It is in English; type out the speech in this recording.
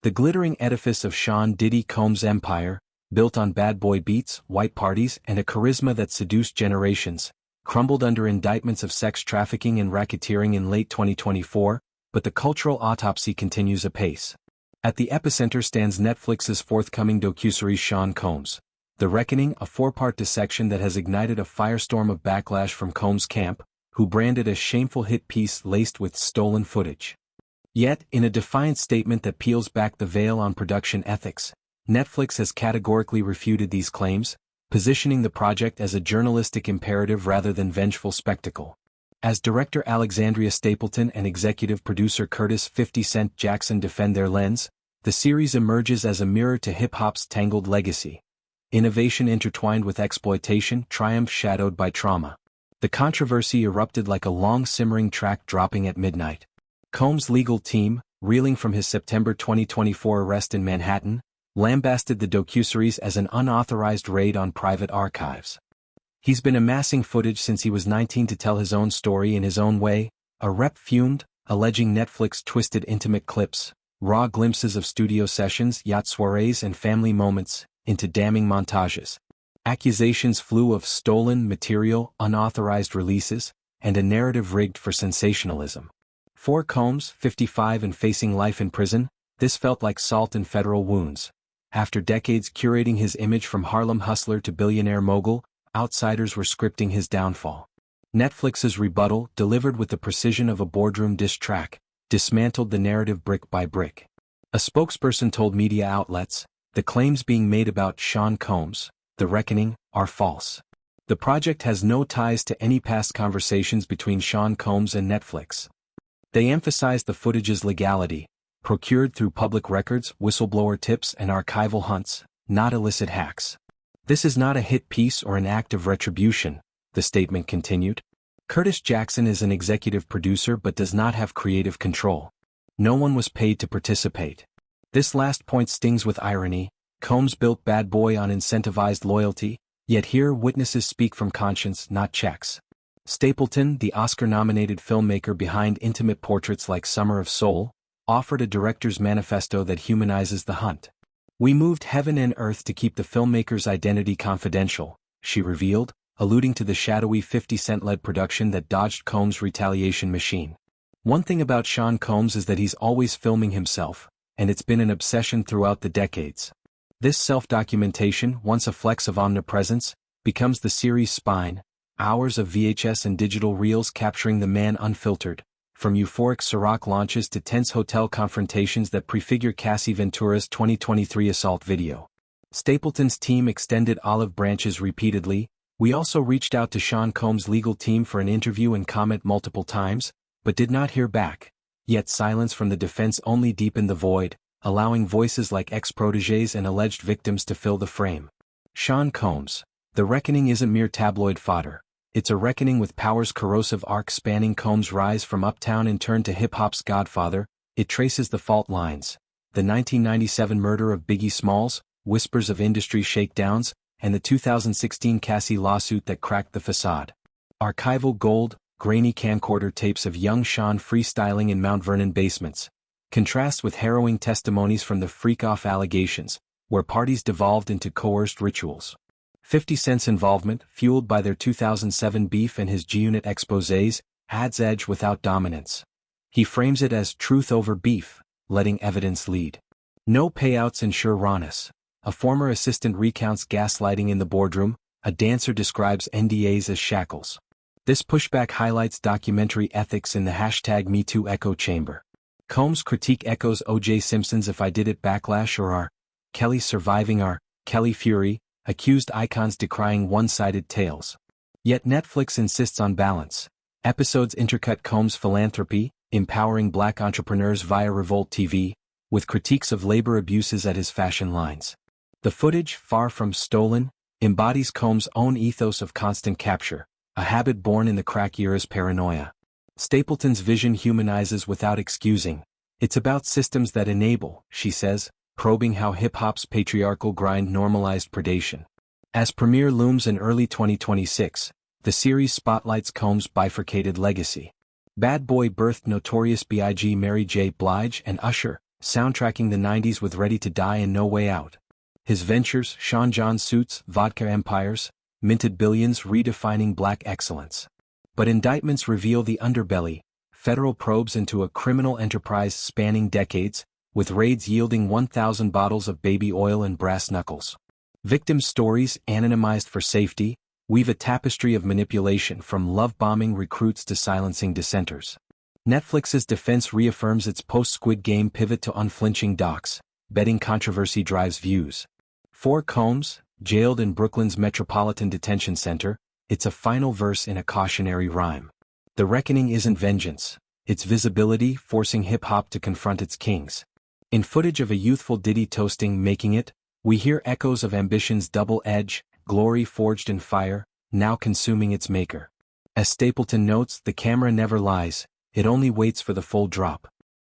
The glittering edifice of Sean Diddy Combs' empire, built on bad boy beats, white parties, and a charisma that seduced generations, crumbled under indictments of sex trafficking and racketeering in late 2024, but the cultural autopsy continues apace. At the epicenter stands Netflix's forthcoming docuseries Sean Combs, The Reckoning, a 4-part dissection that has ignited a firestorm of backlash from Combs' camp, who branded a shameful hit piece laced with stolen footage. Yet, in a defiant statement that peels back the veil on production ethics, Netflix has categorically refuted these claims, positioning the project as a journalistic imperative rather than vengeful spectacle. As director Alexandria Stapleton and executive producer Curtis 50 Cent Jackson defend their lens, the series emerges as a mirror to hip-hop's tangled legacy. Innovation intertwined with exploitation, triumph shadowed by trauma. The controversy erupted like a long simmering track dropping at midnight. Combs' legal team, reeling from his September 2024 arrest in Manhattan, lambasted the docuseries as an unauthorized raid on private archives. He's been amassing footage since he was 19 to tell his own story in his own way, a rep fumed, alleging Netflix twisted intimate clips, raw glimpses of studio sessions, yacht soirees and family moments, into damning montages. Accusations flew of stolen material, unauthorized releases, and a narrative rigged for sensationalism. For Combs, 55 and facing life in prison, this felt like salt in federal wounds. After decades curating his image from Harlem hustler to billionaire mogul, outsiders were scripting his downfall. Netflix's rebuttal, delivered with the precision of a boardroom diss track, dismantled the narrative brick by brick. A spokesperson told media outlets, "The claims being made about Sean Combs, The Reckoning, are false. The project has no ties to any past conversations between Sean Combs and Netflix." They emphasized the footage's legality, procured through public records, whistleblower tips and archival hunts, not illicit hacks. "This is not a hit piece or an act of retribution," the statement continued. Curtis Jackson is an executive producer but does not have creative control. No one was paid to participate. This last point stings with irony. Combs built Bad Boy on incentivized loyalty, yet here witnesses speak from conscience, not checks. Stapleton, the Oscar-nominated filmmaker behind intimate portraits like Summer of Soul, offered a director's manifesto that humanizes the hunt. "We moved heaven and earth to keep the filmmaker's identity confidential," she revealed, alluding to the shadowy 50 Cent-led production that dodged Combs' retaliation machine. One thing about Sean Combs is that he's always filming himself, and it's been an obsession throughout the decades. This self-documentation, once a flex of omnipresence, becomes the series' spine, hours of VHS and digital reels capturing the man unfiltered, from euphoric Ciroc launches to tense hotel confrontations that prefigure Cassie Ventura's 2023 assault video. Stapleton's team extended olive branches repeatedly. "We also reached out to Sean Combs' legal team for an interview and comment multiple times, but did not hear back." Yet silence from the defense only deepened the void, allowing voices like ex-protégés and alleged victims to fill the frame. Sean Combs, The Reckoning isn't mere tabloid fodder. It's a reckoning with power's corrosive arc spanning Combs' rise from uptown and turn to hip-hop's godfather. It traces the fault lines: the 1997 murder of Biggie Smalls, whispers of industry shakedowns, and the 2016 Cassie lawsuit that cracked the facade. Archival gold, grainy camcorder tapes of young Sean freestyling in Mount Vernon basements, contrasts with harrowing testimonies from the freak-off allegations, where parties devolved into coerced rituals. 50 Cent's involvement, fueled by their 2007 beef and his G-Unit exposés, adds edge without dominance. He frames it as truth over beef, letting evidence lead. No payouts ensure rawness. A former assistant recounts gaslighting in the boardroom, a dancer describes NDAs as shackles. This pushback highlights documentary ethics in the #MeToo echo chamber. Combs' critique echoes O.J. Simpson's "If I Did It" backlash or R. Kelly surviving R. Kelly fury, accused icons decrying one-sided tales. Yet Netflix insists on balance. Episodes intercut Combs' philanthropy, empowering black entrepreneurs via Revolt TV, with critiques of labor abuses at his fashion lines. The footage, far from stolen, embodies Combs' own ethos of constant capture, a habit born in the crack era's paranoia. Stapleton's vision humanizes without excusing. "It's about systems that enable," she says, probing how hip-hop's patriarchal grind normalized predation. As premiere looms in early 2026, the series spotlights Combs' bifurcated legacy. Bad Boy birthed Notorious B.I.G. Mary J. Blige and Usher, soundtracking the 90s with Ready to Die and No Way Out. His ventures, Sean John Suits, Vodka Empires, minted billions redefining black excellence. But indictments reveal the underbelly, federal probes into a criminal enterprise spanning decades, with raids yielding 1,000 bottles of baby oil and brass knuckles. Victim stories, anonymized for safety, weave a tapestry of manipulation from love-bombing recruits to silencing dissenters. Netflix's defense reaffirms its post-Squid Game pivot to unflinching docs, betting controversy drives views. For Combs, jailed in Brooklyn's Metropolitan Detention Center, it's a final verse in a cautionary rhyme. The reckoning isn't vengeance, it's visibility forcing hip-hop to confront its kings. In footage of a youthful Diddy toasting Making It, we hear echoes of ambition's double edge, glory forged in fire, now consuming its maker. As Stapleton notes, the camera never lies, it only waits for the full drop.